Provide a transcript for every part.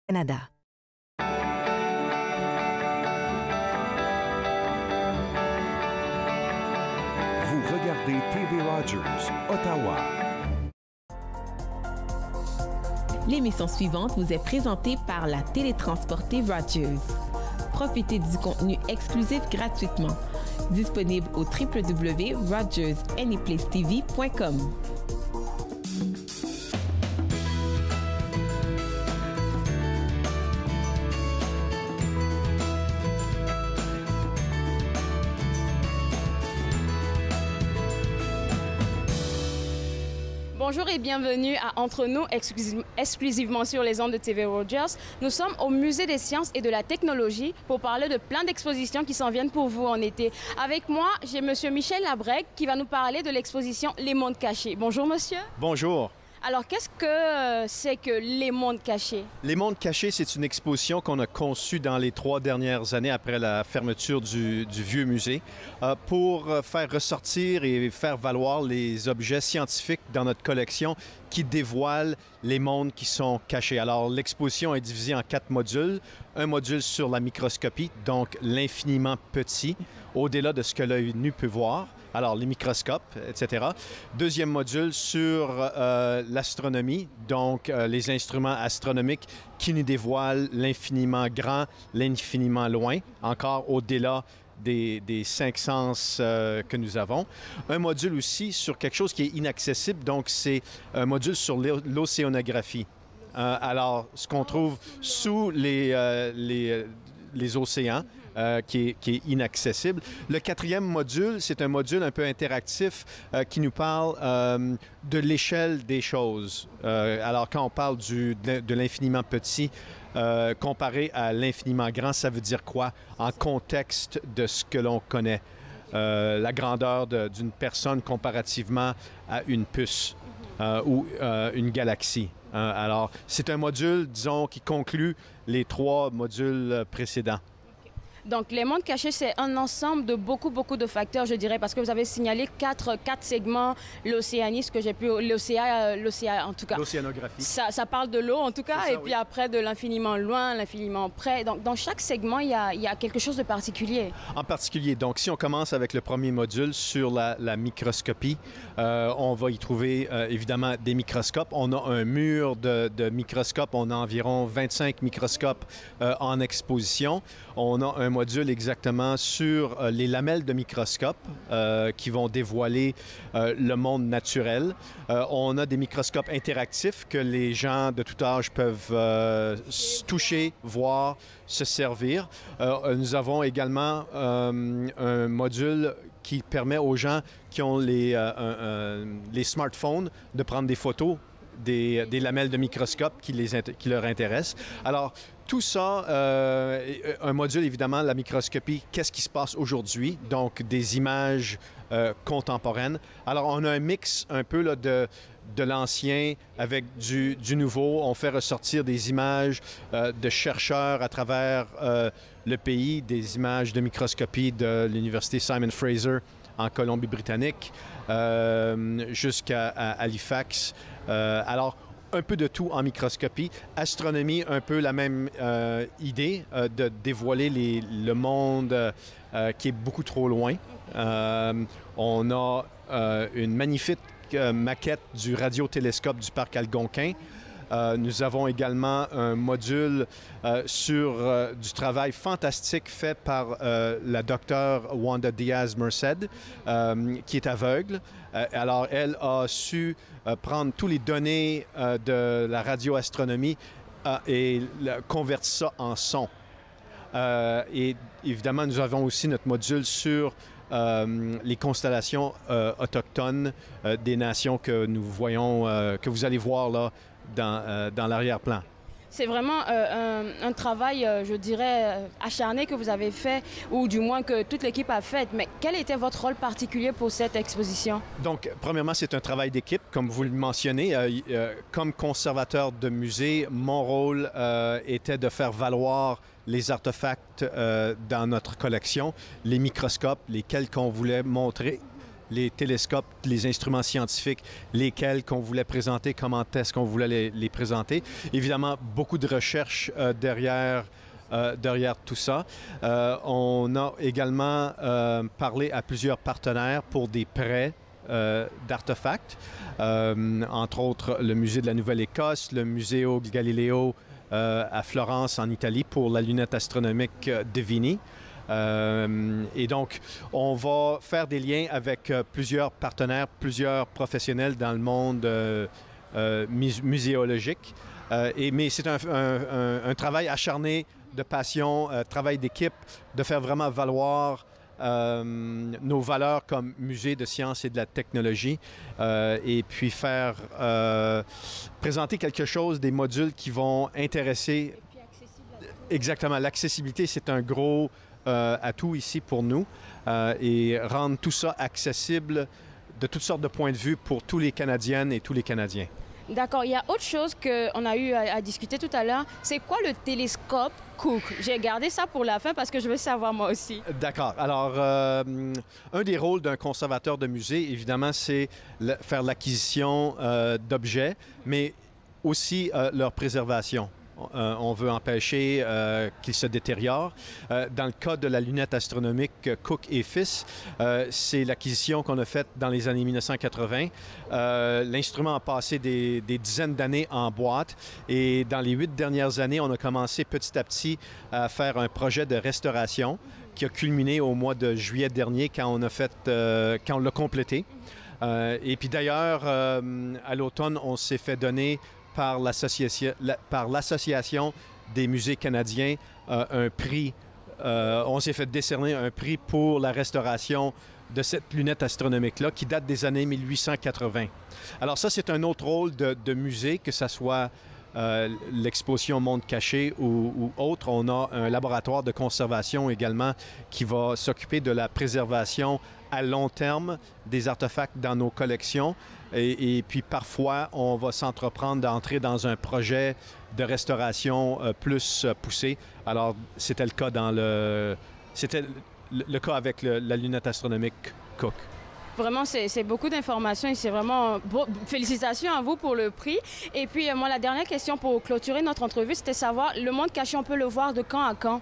Canada. Vous regardez TV Rogers, Ottawa. L'émission suivante vous est présentée par la télétransportée Rogers. Profitez du contenu exclusif gratuitement. Disponible au www.rogersanyplacetv.com. Bonjour et bienvenue à Entre nous, exclusivement sur les ondes de TV Rogers. Nous sommes au Musée des sciences et de la technologie pour parler de plein d'expositions qui s'en viennent pour vous en été. Avec moi, j'ai monsieur Michel Labrec qui va nous parler de l'exposition Les Mondes Cachés. Bonjour monsieur. Bonjour. Alors, qu'est-ce que c'est que Les Mondes Cachés? Les Mondes Cachés, c'est une exposition qu'on a conçue dans les 3 dernières années après la fermeture du vieux musée pour faire ressortir et faire valoir les objets scientifiques dans notre collection qui dévoilent les mondes qui sont cachés. Alors, l'exposition est divisée en 4 modules. Un module sur la microscopie, donc l'infiniment petit, au-delà de ce que l'œil nu peut voir. Alors, les microscopes, etc. Deuxième module sur l'astronomie, donc les instruments astronomiques qui nous dévoilent l'infiniment grand, l'infiniment loin, encore au-delà des 5 sens que nous avons. Un module aussi sur quelque chose qui est inaccessible, donc c'est un module sur l'océanographie. Alors, ce qu'on trouve sous les océans, qui est inaccessible. Le 4e module, c'est un module un peu interactif qui nous parle de l'échelle des choses. Alors, quand on parle de l'infiniment petit comparé à l'infiniment grand, ça veut dire quoi en contexte de ce que l'on connaît? La grandeur d'une personne comparativement à une puce ou une galaxie. Alors, c'est un module, disons, qui conclut les 3 modules précédents. Donc, les mondes cachés, c'est un ensemble de beaucoup de facteurs, je dirais, parce que vous avez signalé 4 segments, l'océanisme que j'ai pu, l'océan en tout cas. L'océanographie. Ça parle de l'eau en tout cas, ça, et puis après de l'infiniment loin, l'infiniment près. Donc, dans chaque segment, il y a quelque chose de particulier. En particulier, donc si on commence avec le premier module sur la microscopie, on va y trouver évidemment des microscopes. On a un mur de microscopes, on a environ 25 microscopes en exposition. On a un module exactement sur les lamelles de microscope qui vont dévoiler le monde naturel. On a des microscopes interactifs que les gens de tout âge peuvent toucher, voir, se servir. Nous avons également un module qui permet aux gens qui ont les smartphones de prendre des photos des lamelles de microscope qui leur intéressent. Alors, tout ça, un module évidemment, la microscopie, qu'est-ce qui se passe aujourd'hui? Donc, des images contemporaines. Alors, on a un mix un peu là, de l'ancien avec du nouveau. On fait ressortir des images de chercheurs à travers le pays, des images de microscopie de l'Université Simon Fraser en Colombie-Britannique jusqu'à Halifax. Alors, un peu de tout en microscopie. Astronomie, un peu la même idée de dévoiler le monde qui est beaucoup trop loin. On a une magnifique maquette du radiotélescope du parc Algonquin. Nous avons également un module sur du travail fantastique fait par la docteure Wanda Diaz-Merced, qui est aveugle. Alors, elle a su prendre toutes les données de la radioastronomie et convertir ça en son. Et évidemment, nous avons aussi notre module sur les constellations autochtones des nations que nous voyons, que vous allez voir là dans l'arrière-plan. C'est vraiment un travail, je dirais, acharné que vous avez fait, ou du moins que toute l'équipe a fait. Mais quel était votre rôle particulier pour cette exposition? Donc, premièrement, c'est un travail d'équipe, comme vous le mentionnez. Comme conservateur de musée, mon rôle était de faire valoir les artefacts dans notre collection, les microscopes, lesquels qu'on voulait montrer les télescopes, les instruments scientifiques, lesquels qu'on voulait présenter, comment est-ce qu'on voulait les présenter. Évidemment, beaucoup de recherches derrière tout ça. On a également parlé à plusieurs partenaires pour des prêts d'artefacts, entre autres le Musée de la Nouvelle-Écosse, le Museo Galileo à Florence, en Italie, pour la lunette astronomique Devini. Et donc, on va faire des liens avec plusieurs partenaires, plusieurs professionnels dans le monde muséologique. Mais c'est un travail acharné de passion, travail d'équipe, de faire vraiment valoir nos valeurs comme musée de sciences et de la technologie et puis faire présenter quelque chose, des modules qui vont intéresser. Exactement, l'accessibilité, c'est un gros atout ici pour nous et rendre tout ça accessible de toutes sortes de points de vue pour tous les Canadiennes et tous les Canadiens. D'accord. Il y a autre chose qu'on a eu à discuter tout à l'heure. C'est quoi le télescope Cook? J'ai gardé ça pour la fin parce que je veux savoir moi aussi. D'accord. Alors, un des rôles d'un conservateur de musée, évidemment, c'est faire l'acquisition d'objets, mais aussi leur préservation. On veut empêcher qu'ils se détériorent. Dans le cas de la lunette astronomique Cook et Fils, c'est l'acquisition qu'on a faite dans les années 1980. L'instrument a passé des dizaines d'années en boîte et dans les 8 dernières années, on a commencé petit à petit à faire un projet de restauration qui a culminé au mois de juillet dernier quand on l'a complété. Et puis d'ailleurs, à l'automne, on s'est fait donner par l'Association des musées canadiens un prix. On s'est fait décerner un prix pour la restauration de cette lunette astronomique-là qui date des années 1880. Alors ça, c'est un autre rôle de musée, que ce soit l'exposition Monde caché ou autre. On a un laboratoire de conservation également qui va s'occuper de la préservation à long terme des artefacts dans nos collections. Et puis parfois, on va s'entreprendre d'entrer dans un projet de restauration plus poussé. Alors, c'était le cas c'était le cas avec la lunette astronomique Cook. Vraiment, c'est beaucoup d'informations et c'est vraiment... Félicitations à vous pour le prix. Et puis, moi, la dernière question pour clôturer notre entrevue, c'était savoir, le Monde caché, on peut le voir de quand à quand?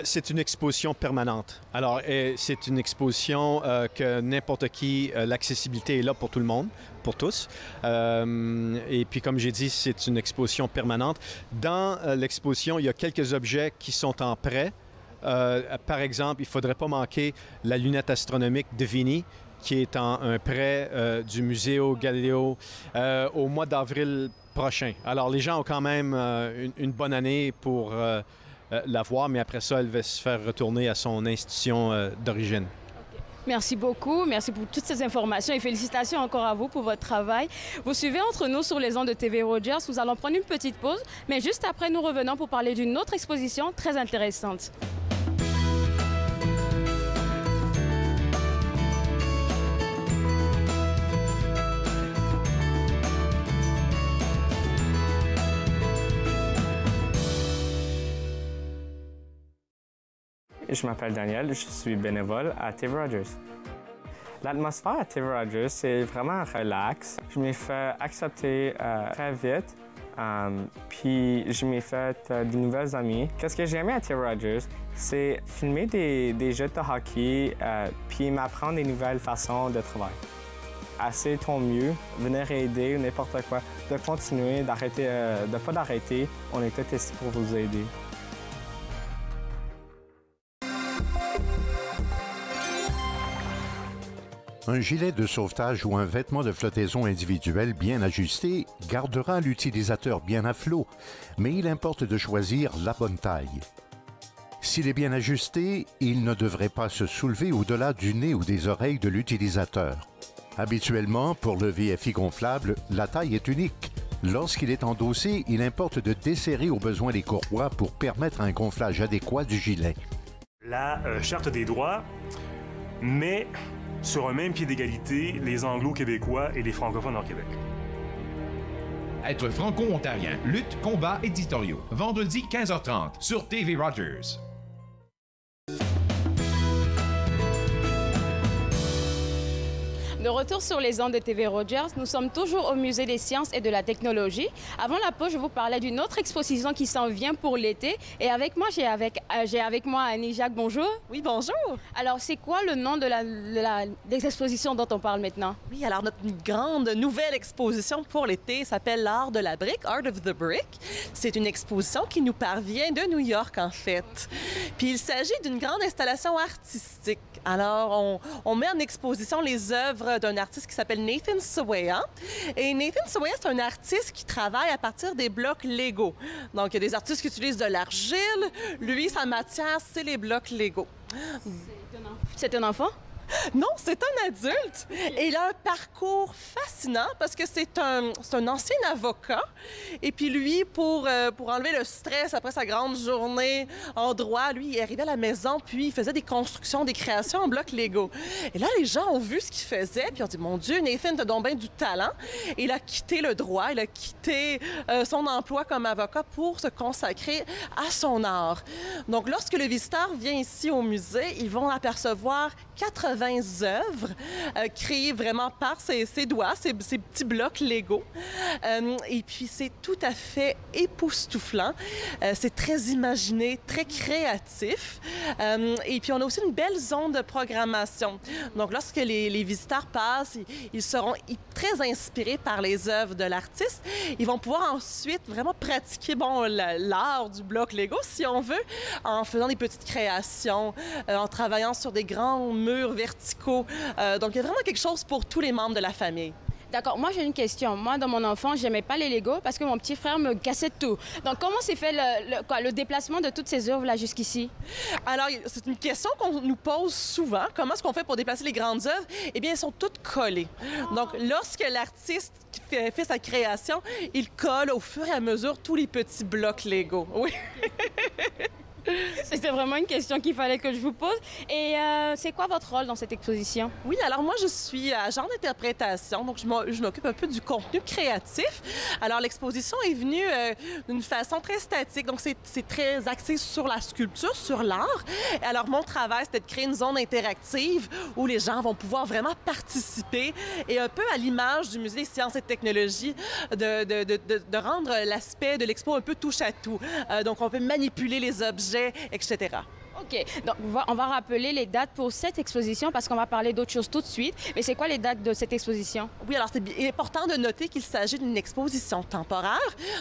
C'est une exposition permanente. Alors, c'est une exposition que n'importe qui, l'accessibilité est là pour tout le monde, pour tous. Et puis, comme j'ai dit, c'est une exposition permanente. Dans l'exposition, il y a quelques objets qui sont en prêt. Par exemple, il ne faudrait pas manquer la lunette astronomique Devini, qui est un prêt du Museo Galileo au mois d'avril prochain. Alors, les gens ont quand même une bonne année pour la voir, mais après ça, elle va se faire retourner à son institution d'origine. Merci beaucoup. Merci pour toutes ces informations et félicitations encore à vous pour votre travail. Vous suivez Entre nous sur les ondes de TV Rogers. Nous allons prendre une petite pause, mais juste après, nous revenons pour parler d'une autre exposition très intéressante. Je m'appelle Daniel, je suis bénévole à TV Rogers. L'atmosphère à TV Rogers, c'est vraiment relax. Je m'ai fait accepter très vite, puis je m'ai fait de nouvelles amies. Qu'est-ce que j'ai aimé à TV Rogers, c'est filmer des jeux de hockey, puis m'apprendre des nouvelles façons de travailler. Assez ton mieux, venir aider ou n'importe quoi, de continuer, d'arrêter, de pas d'arrêter. On est tous ici pour vous aider. Un gilet de sauvetage ou un vêtement de flottaison individuel bien ajusté gardera l'utilisateur bien à flot, mais il importe de choisir la bonne taille. S'il est bien ajusté, il ne devrait pas se soulever au-delà du nez ou des oreilles de l'utilisateur. Habituellement, pour le VFI gonflable, la taille est unique. Lorsqu'il est endossé, il importe de desserrer au besoin les courroies pour permettre un gonflage adéquat du gilet. La Charte des droits met sur un même pied d'égalité les Anglo-Québécois et les francophones hors Québec. Être franco-ontarien, lutte, combats éditoriaux. Vendredi 15h30 sur TV Rogers. De retour sur les ondes de TV Rogers, nous sommes toujours au Musée des sciences et de la technologie. Avant la pause, je vous parlais d'une autre exposition qui s'en vient pour l'été. Et avec moi, j'ai avec moi Annie Jacques. Bonjour. Oui, bonjour. Alors, c'est quoi le nom de l'exposition dont on parle maintenant? Oui, alors notre grande nouvelle exposition pour l'été s'appelle l'Art de la brique, Art of the Brick. C'est une exposition qui nous parvient de New York, en fait. Puis il s'agit d'une grande installation artistique. Alors, on met en exposition les œuvres d'un artiste qui s'appelle Nathan Sawaya. Et Nathan Sawaya, c'est un artiste qui travaille à partir des blocs Lego. Donc, il y a des artistes qui utilisent de l'argile. Lui, sa matière, c'est les blocs Lego. C'est un enfant? Non, c'est un adulte. Et il a un parcours fascinant parce que c'est un ancien avocat. Et puis lui, pour enlever le stress après sa grande journée en droit, lui, il est arrivé à la maison, puis il faisait des constructions, des créations en blocs Lego. Et là, les gens ont vu ce qu'il faisait, puis ont dit, mon Dieu, Nathan, t'as donc bien du talent. Et il a quitté le droit, il a quitté son emploi comme avocat pour se consacrer à son art. Donc, lorsque le visiteur vient ici au musée, ils vont apercevoir 80 œuvres créées vraiment par ses doigts, ses petits blocs Lego. Et puis, c'est tout à fait époustouflant. C'est très imaginé, très créatif. Et puis, on a aussi une belle zone de programmation. Donc, lorsque les visiteurs passent, ils seront très inspirés par les œuvres de l'artiste. Ils vont pouvoir ensuite vraiment pratiquer l'art du bloc Lego, si on veut, en faisant des petites créations, en travaillant sur des grands murs verticaux. Donc, il y a vraiment quelque chose pour tous les membres de la famille. D'accord. Moi, j'ai une question. Moi, dans mon enfance, j'aimais pas les Legos parce que mon petit frère me cassait tout. Donc, comment s'est fait le déplacement de toutes ces œuvres-là jusqu'ici? Alors, c'est une question qu'on nous pose souvent. Comment est-ce qu'on fait pour déplacer les grandes œuvres? Eh bien, elles sont toutes collées. Donc, lorsque l'artiste fait sa création, il colle au fur et à mesure tous les petits blocs Lego. Oui. C'était vraiment une question qu'il fallait que je vous pose. Et c'est quoi votre rôle dans cette exposition? Oui, alors moi, je suis agent d'interprétation, donc je m'occupe un peu du contenu créatif. Alors, l'exposition est venue d'une façon très statique, donc c'est très axé sur la sculpture, sur l'art. Alors, mon travail, c'était de créer une zone interactive où les gens vont pouvoir vraiment participer et un peu à l'image du Musée des sciences et technologies, de rendre l'aspect de l'expo un peu touche-à-tout. Donc, on peut manipuler les objets, etc. OK. Donc, on va rappeler les dates pour cette exposition parce qu'on va parler d'autres choses tout de suite. Mais c'est quoi les dates de cette exposition? Oui, alors c'est important de noter qu'il s'agit d'une exposition temporaire.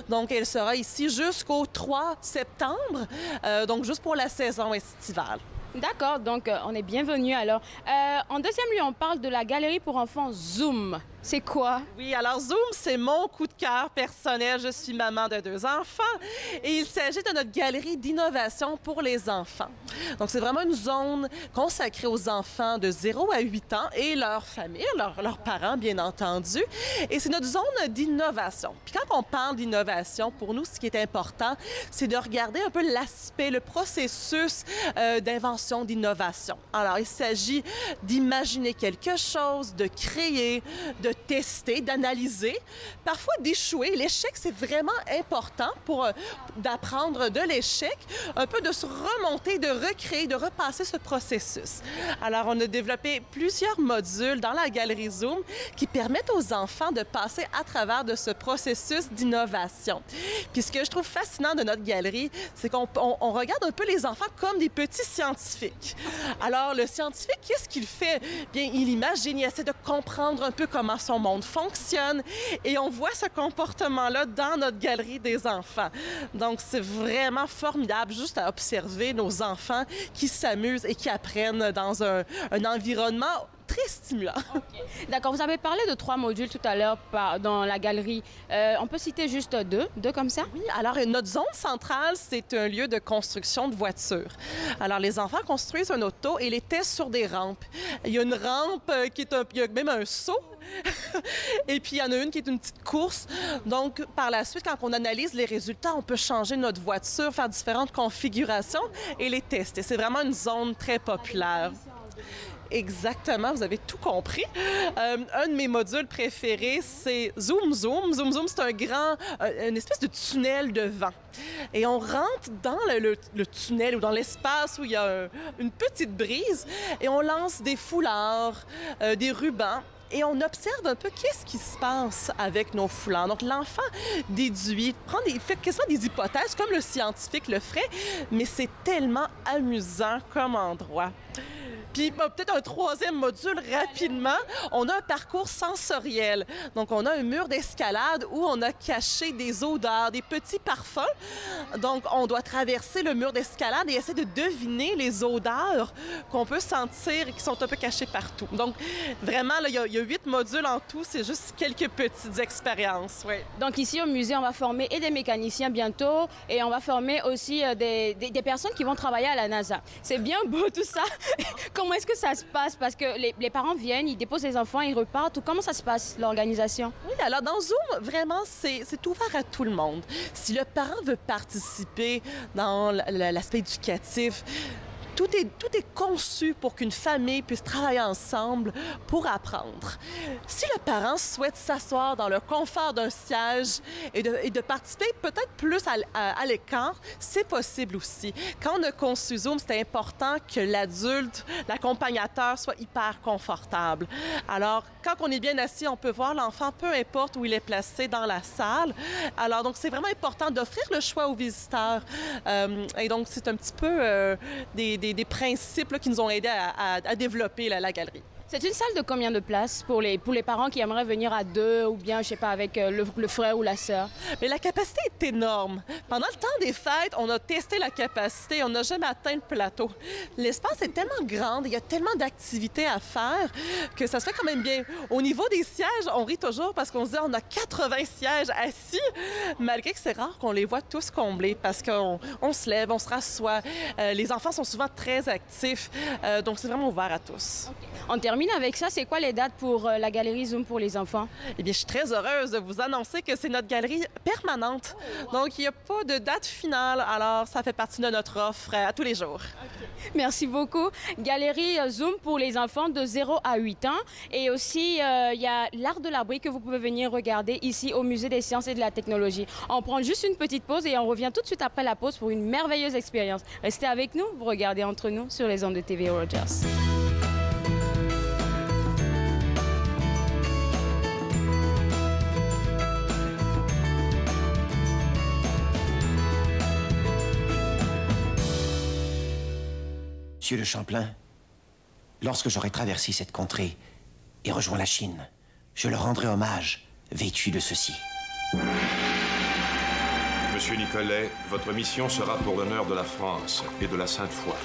Donc, elle sera ici jusqu'au 3 septembre, donc juste pour la saison estivale. D'accord, donc on est bienvenus alors. En deuxième lieu, on parle de la galerie pour enfants Zoom. C'est quoi? Oui, alors Zoom, c'est mon coup de cœur personnel. Je suis maman de 2 enfants et il s'agit de notre galerie d'innovation pour les enfants. Donc, c'est vraiment une zone consacrée aux enfants de 0 à 8 ans et leurs familles, leurs parents, bien entendu. Et c'est notre zone d'innovation. Puis quand on parle d'innovation, pour nous, ce qui est important, c'est de regarder un peu l'aspect, le processus d'invention, d'innovation. Alors, il s'agit d'imaginer quelque chose, de créer, de tester, d'analyser, parfois d'échouer. L'échec, c'est vraiment important pour d'apprendre de l'échec, un peu de se remonter, de recréer, de repasser ce processus. Alors, on a développé plusieurs modules dans la galerie Zoom qui permettent aux enfants de passer à travers de ce processus d'innovation. Puis ce que je trouve fascinant de notre galerie, c'est qu'on regarde un peu les enfants comme des petits scientifiques. Alors, le scientifique, qu'est-ce qu'il fait? Bien, il imagine, il essaie de comprendre un peu comment son monde fonctionne et on voit ce comportement-là dans notre galerie des enfants. Donc, c'est vraiment formidable juste à observer nos enfants qui s'amusent et qui apprennent dans un environnement très stimulant. Okay. D'accord. Vous avez parlé de 3 modules tout à l'heure dans la galerie. On peut citer juste deux comme ça? Oui. Alors, notre zone centrale, c'est un lieu de construction de voitures. Alors, les enfants construisent un auto et les testent sur des rampes. Il y a une rampe il y a même un saut. Et puis, il y en a une qui est une petite course. Donc, par la suite, quand on analyse les résultats, on peut changer notre voiture, faire différentes configurations et les tester. C'est vraiment une zone très populaire. Exactement, vous avez tout compris. Un de mes modules préférés, c'est Zoom Zoom. Zoom Zoom, c'est une espèce de tunnel de vent. Et on rentre dans le tunnel ou dans l'espace où il y a une petite brise et on lance des foulards, des rubans. et on observe un peu qu'est-ce qui se passe avec nos foulards. Donc, l'enfant déduit, fait quasiment des hypothèses, comme le scientifique le ferait, mais c'est tellement amusant comme endroit. Puis peut-être un troisième module rapidement, on a un parcours sensoriel. Donc on a un mur d'escalade où on a caché des odeurs, des petits parfums. Donc on doit traverser le mur d'escalade et essayer de deviner les odeurs qu'on peut sentir et qui sont un peu cachées partout. Donc vraiment, il y a 8 modules en tout, c'est juste quelques petites expériences. Ouais. Donc ici au musée, on va former et des mécaniciens bientôt et on va former aussi des personnes qui vont travailler à la NASA. C'est bien beau tout ça. Comment est-ce que ça se passe? Parce que les parents viennent, ils déposent les enfants, ils repartent. Comment ça se passe, l'organisation? Oui, alors dans Zoom, vraiment, c'est ouvert à tout le monde. Si le parent veut participer dans l'aspect éducatif, tout est conçu pour qu'une famille puisse travailler ensemble pour apprendre. Si le parent souhaite s'asseoir dans le confort d'un siège et de participer peut-être plus à l'écart, c'est possible aussi. Quand on a conçu Zoom, c'était important que l'adulte, l'accompagnateur, soit hyper confortable. Alors, quand on est bien assis, on peut voir l'enfant, peu importe où il est placé dans la salle. Alors, donc, c'est vraiment important d'offrir le choix aux visiteurs. Et donc, c'est un petit peu des principes là, qui nous ont aidés à développer la galerie. C'est une salle de combien de places pour les parents qui aimeraient venir à 2 ou bien, je sais pas, avec le frère ou la sœur? Mais la capacité est énorme. Pendant le temps des fêtes, on a testé la capacité, on n'a jamais atteint le plateau. L'espace est tellement grand, il y a tellement d'activités à faire que ça se fait quand même bien. Au niveau des sièges, on rit toujours parce qu'on se dit on a 80 sièges assis, malgré que c'est rare qu'on les voit tous comblés parce qu'on se lève, on se rassoit. Les enfants sont souvent très actifs, donc c'est vraiment ouvert à tous. Okay. On termine avec ça. C'est quoi les dates pour la galerie Zoom pour les enfants? Eh bien, je suis très heureuse de vous annoncer que c'est notre galerie permanente. Donc, il n'y a pas de date finale. Alors, ça fait partie de notre offre à tous les jours. Okay. Merci beaucoup. Galerie Zoom pour les enfants de 0 à 8 ans. Et aussi, il y a l'art de l'abri que vous pouvez venir regarder ici au Musée des sciences et de la technologie. On prend juste une petite pause et on revient tout de suite après la pause pour une merveilleuse expérience. Restez avec nous. Vous regardez Entre nous sur les ondes de TV Rogers. Monsieur de Champlain, lorsque j'aurai traversé cette contrée et rejoint la Chine, je leur rendrai hommage, vêtu de ceci. Monsieur Nicolet, votre mission sera pour l'honneur de la France et de la Sainte-Foi.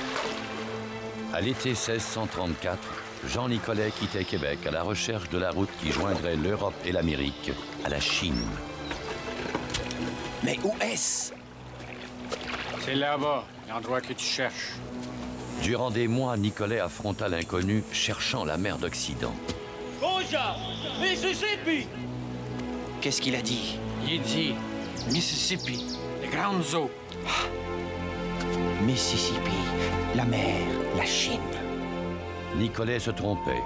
À l'été 1634, Jean Nicolet quittait Québec à la recherche de la route qui joindrait l'Europe et l'Amérique à la Chine. Mais où est-ce? C'est là-bas, l'endroit que tu cherches. Durant des mois, Nicolet affronta l'inconnu, cherchant la mer d'Occident. Georgia! Mississippi! Qu'est-ce qu'il a dit? Il dit Mississippi, les grandes eaux. Mississippi, la mer, la Chine. Nicolet se trompait.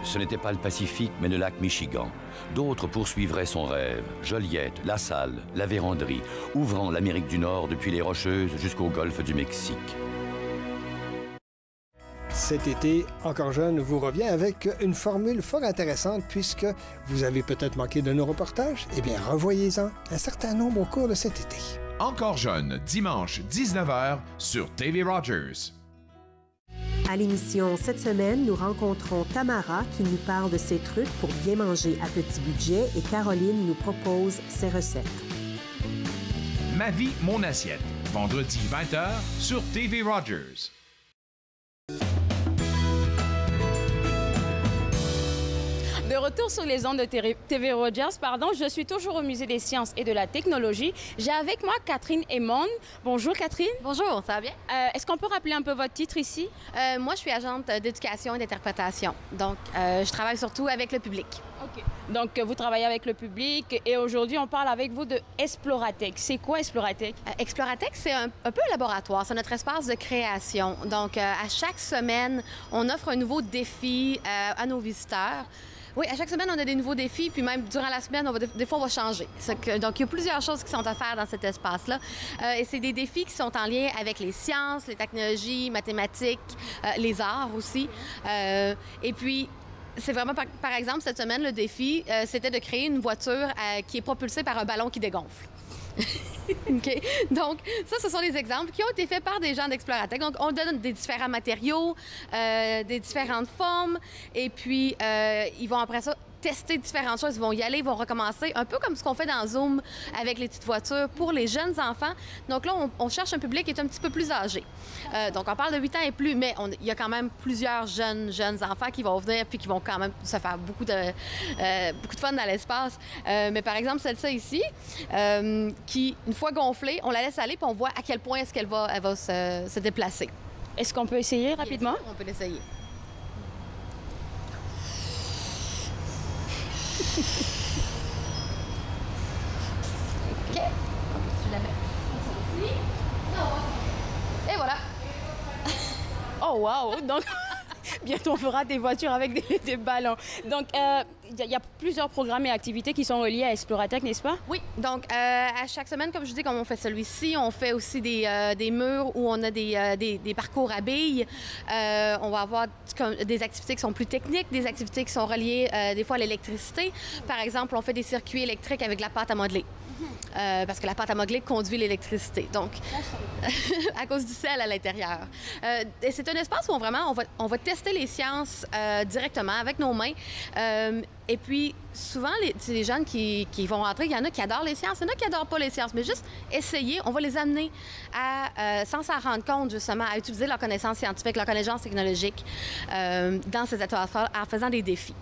Ce n'était pas le Pacifique, mais le lac Michigan. D'autres poursuivraient son rêve. Joliette, La Salle, la Vérandrie, ouvrant l'Amérique du Nord depuis les Rocheuses jusqu'au golfe du Mexique. Cet été, Encore jeune vous revient avec une formule fort intéressante puisque vous avez peut-être manqué de nos reportages. Eh bien, revoyez-en un certain nombre au cours de cet été. Encore jeune, dimanche 19h sur TV Rogers. À l'émission cette semaine, nous rencontrons Tamara qui nous parle de ses trucs pour bien manger à petit budget et Caroline nous propose ses recettes. Ma vie, mon assiette. Vendredi 20h sur TV Rogers. De retour sur les ondes de TV Rogers, je suis toujours au Musée des sciences et de la technologie. J'ai avec moi Catherine Aymon. Bonjour Catherine. Bonjour, ça va bien? Est-ce qu'on peut rappeler un peu votre titre ici? Moi, je suis agente d'éducation et d'interprétation. Donc, je travaille surtout avec le public. OK. Donc, vous travaillez avec le public et aujourd'hui, on parle avec vous de Exploratech. C'est quoi Exploratech? Exploratech, c'est un peu un laboratoire. C'est notre espace de création. Donc, à chaque semaine, on offre un nouveau défi à nos visiteurs. Oui, à chaque semaine, on a des nouveaux défis, puis même durant la semaine, des fois, on va changer. Donc, il y a plusieurs choses qui sont à faire dans cet espace-là. Et c'est des défis qui sont en lien avec les sciences, les technologies, mathématiques, les arts aussi. Et puis, c'est vraiment, par exemple, cette semaine, le défi, c'était de créer une voiture qui est propulsée par un ballon qui dégonfle. OK? Donc, ça, ce sont des exemples qui ont été faits par des gens d'Exploratec. Donc, on donne des différents matériaux, des différentes formes, et puis ils vont après ça tester différentes choses. Ils vont y aller, ils vont recommencer, un peu comme ce qu'on fait dans Zoom avec les petites voitures pour les jeunes enfants. Donc là, on cherche un public qui est un petit peu plus âgé. Donc, on parle de 8 ans et plus, mais il y a quand même plusieurs jeunes enfants qui vont venir puis qui vont quand même se faire beaucoup de fun dans l'espace. Mais par exemple, celle-ci ici, qui, une fois gonflée, on la laisse aller puis on voit à quel point est-ce qu'elle va se déplacer. Est-ce qu'on peut essayer rapidement? Bien sûr, on peut l'essayer. OK. Tu la mets ici. Et voilà. Oh, wow! Donc, bientôt, on fera des voitures avec des ballons. Donc, il y a plusieurs programmes et activités qui sont reliés à Exploratec, n'est-ce pas? Oui. Donc, à chaque semaine, comme je dis, comme on fait celui-ci, on fait aussi des murs où on a des parcours à billes. On va avoir des activités qui sont plus techniques, des activités qui sont reliées des fois à l'électricité. Par exemple, on fait des circuits électriques avec la pâte à modeler. Parce que la pâte à modeler conduit l'électricité. Donc, à cause du sel à l'intérieur. Et c'est un espace où on va tester les sciences directement avec nos mains. Et puis, souvent, c'est les jeunes qui vont rentrer. Il y en a qui adorent les sciences, il y en a qui n'adorent pas les sciences. Mais juste essayer, on va les amener sans s'en rendre compte, justement, à utiliser leur connaissance scientifique, leur connaissance technologique dans ces ateliers en faisant des défis.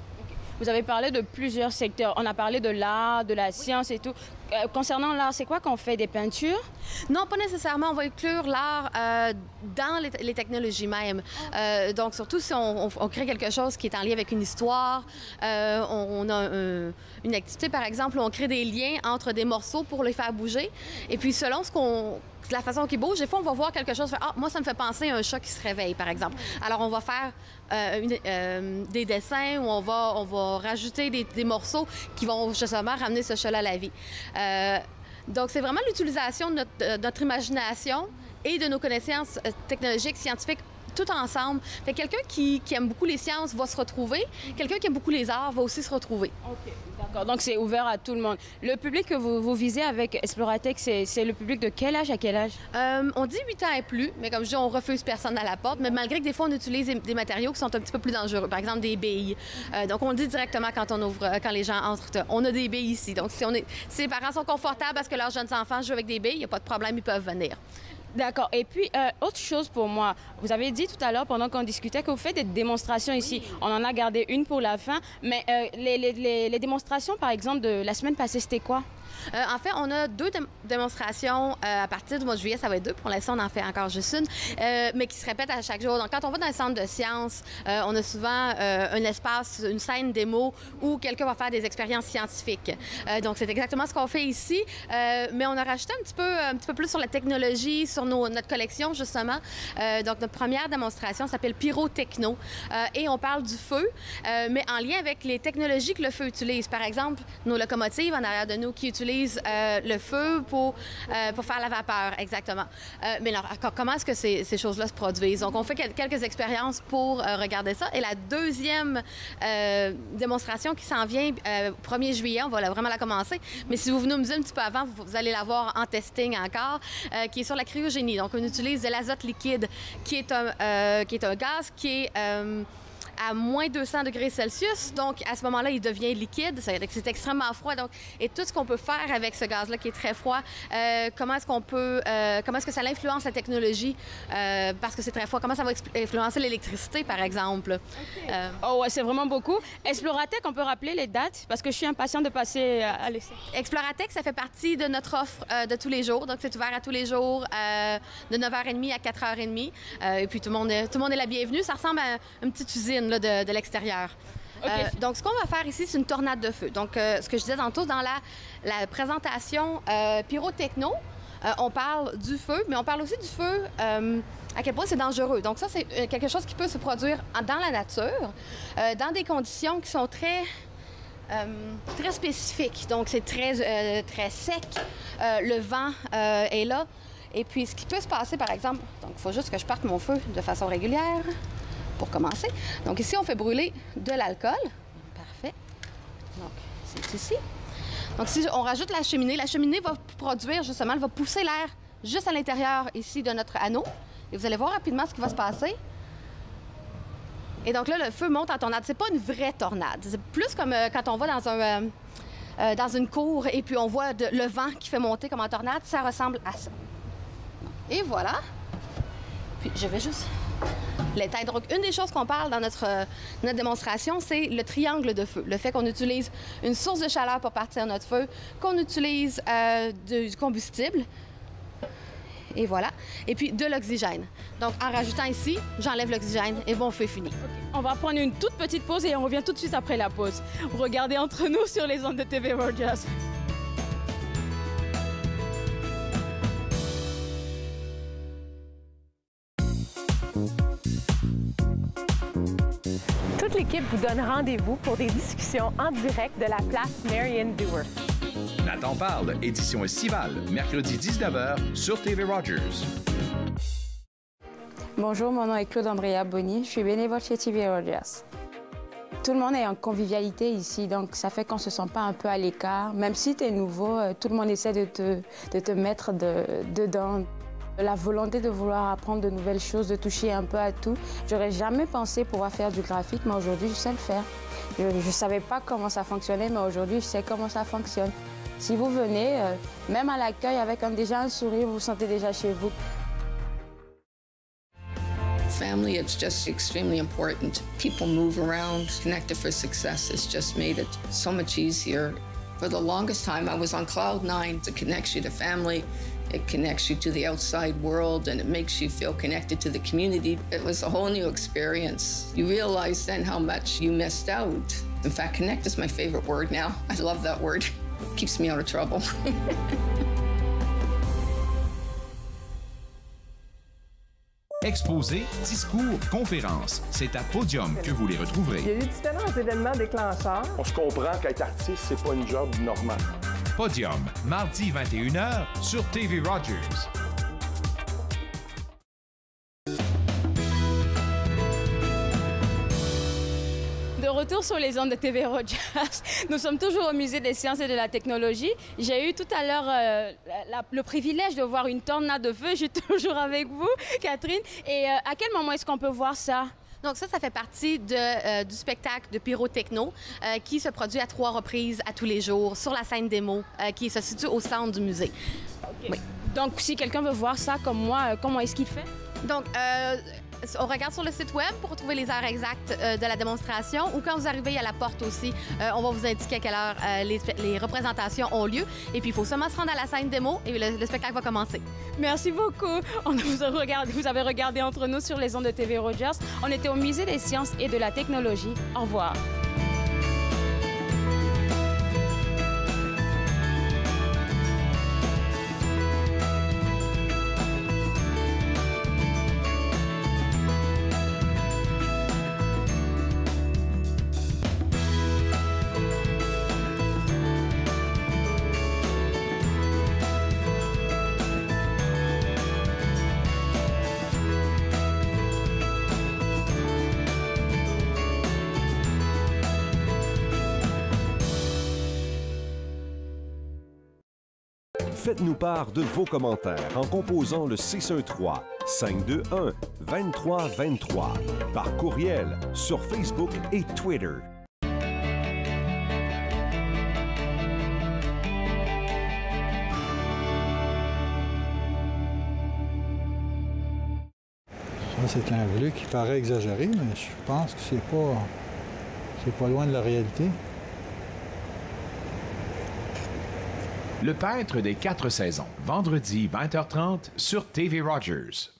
Vous avez parlé de plusieurs secteurs. On a parlé de l'art, de la science et tout. Concernant l'art, c'est quoi qu'on fait? Des peintures? Non, pas nécessairement. On va inclure l'art dans les technologies même. Donc, surtout si on crée quelque chose qui est en lien avec une histoire. On a une activité, par exemple, où on crée des liens entre des morceaux pour les faire bouger. Et puis, selon la façon qu'ils bougent, des fois, on va voir quelque chose, moi, ça me fait penser à un chat qui se réveille, par exemple. Alors, on va faire des dessins où on va rajouter des morceaux qui vont justement ramener ce chat-là à la vie. Donc, c'est vraiment l'utilisation de notre imagination et de nos connaissances technologiques, scientifiques, tout ensemble. Fait que quelqu'un qui aime beaucoup les sciences va se retrouver. Quelqu'un qui aime beaucoup les arts va aussi se retrouver. OK, d'accord. Donc, c'est ouvert à tout le monde. Le public que vous visez avec Exploratec, c'est le public de quel âge à quel âge? On dit 8 ans et plus, mais comme je dis, on refuse personne à la porte. Mais malgré que des fois, on utilise des matériaux qui sont un petit peu plus dangereux. Par exemple, des billes. Donc, on le dit directement quand les gens entrent. On a des billes ici. Donc, si les parents sont confortables parce que leurs jeunes enfants jouent avec des billes, il n'y a pas de problème, ils peuvent venir. D'accord. Et puis, autre chose pour moi, vous avez dit tout à l'heure, pendant qu'on discutait, que vous faites des démonstrations ici. On en a gardé une pour la fin, mais les démonstrations, par exemple, de la semaine passée, c'était quoi? En fait, on a 2 démonstrations à partir du mois de juillet. Ça va être 2. Pour l'instant, on en fait encore juste une, mais qui se répètent à chaque jour. Donc, quand on va dans le centre de sciences, on a souvent un espace, une scène démo où quelqu'un va faire des expériences scientifiques. Donc, c'est exactement ce qu'on fait ici, mais on a rajouté un petit peu plus sur la technologie, sur notre collection, justement. Donc, notre première démonstration s'appelle Pyrotechno et on parle du feu, mais en lien avec les technologies que le feu utilise. Par exemple, nos locomotives en arrière de nous qui utilisent le feu pour faire la vapeur, exactement. Mais alors, comment est-ce que ces choses-là se produisent? Donc, on fait quelques expériences pour regarder ça. Et la deuxième démonstration qui s'en vient 1er juillet, on va vraiment la commencer. Mais si vous venez me dire un petit peu avant, vous allez la voir en testing encore, qui est sur la cryogénie. Donc, on utilise de l'azote liquide, qui est un gaz qui est à moins 200 degrés Celsius. Donc, à ce moment-là, il devient liquide. C'est extrêmement froid. Donc, et tout ce qu'on peut faire avec ce gaz-là qui est très froid, comment est-ce que ça influence la technologie parce que c'est très froid? Comment ça va influencer l'électricité, par exemple? Okay. Oh, ouais, c'est vraiment beaucoup. Exploratec, on peut rappeler les dates? Parce que je suis impatiente de passer à l'essai. Exploratec, ça fait partie de notre offre de tous les jours. Donc, c'est ouvert à tous les jours de 9h30 à 4h30. Et puis, tout le monde est la bienvenue. Ça ressemble à une petite usine là, de l'extérieur. Okay. Donc, ce qu'on va faire ici, c'est une tornade de feu. Donc, ce que je disais tantôt dans la présentation Pyrotechno, on parle du feu, mais on parle aussi du feu, à quel point c'est dangereux. Donc, ça, c'est quelque chose qui peut se produire dans la nature, dans des conditions qui sont très spécifiques. Donc, c'est très sec. Le vent est là. Et puis, ce qui peut se passer, par exemple, donc il faut juste que je parte mon feu de façon régulière. pour commencer. Donc ici, on fait brûler de l'alcool. Parfait. Donc, c'est ici. Donc si on rajoute la cheminée va produire justement, elle va pousser l'air juste à l'intérieur ici de notre anneau. Et vous allez voir rapidement ce qui va se passer. Et donc là, le feu monte en tornade. C'est pas une vraie tornade. C'est plus comme quand on va dans une cour et puis on voit le vent qui fait monter comme en tornade. Ça ressemble à ça. Et voilà. Puis je vais juste l'éteindre. Donc, une des choses qu'on parle dans notre démonstration, c'est le triangle de feu. Le fait qu'on utilise une source de chaleur pour partir notre feu, qu'on utilise du combustible. Et voilà. Et puis de l'oxygène. Donc, en rajoutant ici, j'enlève l'oxygène et mon feu est fini. Okay. On va prendre une toute petite pause et on revient tout de suite après la pause. Regardez entre nous sur les ondes de TV Rogers. Toute l'équipe vous donne rendez-vous pour des discussions en direct de la place Marion Dewar. Nathan parle, édition estivale, mercredi 19h sur TV Rogers. Bonjour, mon nom est Claude Andrea Bonny, je suis bénévole chez TV Rogers. Tout le monde est en convivialité ici, donc ça fait qu'on ne se sent pas un peu à l'écart. Même si tu es nouveau, tout le monde essaie de te mettre dedans. La volonté de vouloir apprendre de nouvelles choses, de toucher un peu à tout. J'aurais jamais pensé pouvoir faire du graphique, mais aujourd'hui, je sais le faire. Je ne savais pas comment ça fonctionnait, mais aujourd'hui, je sais comment ça fonctionne. Si vous venez, même à l'accueil, avec déjà un sourire, vous vous sentez déjà chez vous. Family, it's just extremely important. People move around, connected for success. It's just made it so much easier. For the longest time, I was on cloud nine. It connects you to family. It connects you to the outside world, and it makes you feel connected to the community. It was a whole new experience. You realize then how much you missed out. In fact, connect is my favorite word now. I love that word. It keeps me out of trouble. Exposés, discours, conférences, c'est à Podium que vous les retrouverez. Il y a eu différents événements déclencheurs. On se comprend qu'être artiste, c'est pas une job normale. Podium, mardi 21h sur TV Rogers. De retour sur les ondes de TV Rogers, nous sommes toujours au Musée des sciences et de la technologie. J'ai eu tout à l'heure le privilège de voir une tornade de feu. Je suis toujours avec vous, Catherine. Et à quel moment est-ce qu'on peut voir ça? Donc ça fait partie du spectacle de pyrotechno qui se produit à 3 reprises à tous les jours sur la scène démo qui se situe au centre du musée. Okay. Oui. Donc si quelqu'un veut voir ça comme moi, comment est-ce qu'il fait? Donc, on regarde sur le site web pour retrouver les heures exactes de la démonstration ou quand vous arrivez à la porte aussi, on va vous indiquer à quelle heure les représentations ont lieu. Et puis, il faut seulement se rendre à la scène démo et le spectacle va commencer. Merci beaucoup. Vous avez regardé entre nous sur les ondes de TV Rogers. On était au Musée des sciences et de la technologie. Au revoir. Faites-nous part de vos commentaires en composant le 613-521-2323 par courriel sur Facebook et Twitter. Ça, c'est un bleu qui paraît exagéré, mais je pense que c'est pas loin de la réalité. Le peintre des 4 saisons, vendredi 20h30 sur TV Rogers.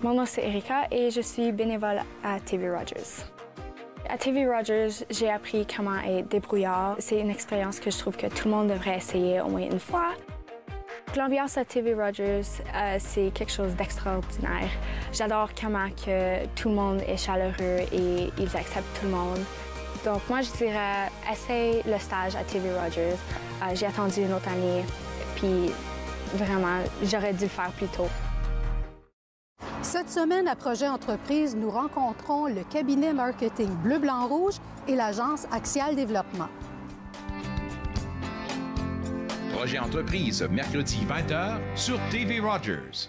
Mon nom c'est Erika et je suis bénévole à TV Rogers. À TV Rogers, j'ai appris comment être débrouillard. C'est une expérience que je trouve que tout le monde devrait essayer au moins une fois. L'ambiance à TV Rogers, c'est quelque chose d'extraordinaire. J'adore comment que tout le monde est chaleureux et ils acceptent tout le monde. Donc moi, je dirais, essaye le stage à TV Rogers. J'ai attendu une autre année, puis vraiment, j'aurais dû le faire plus tôt. Cette semaine, à Projet Entreprise, nous rencontrons le cabinet marketing Bleu, Blanc, Rouge et l'agence Axial Développement. Projet Entreprise, mercredi 20h sur TV Rogers.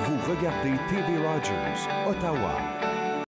Vous regardez TV Rogers, Ottawa.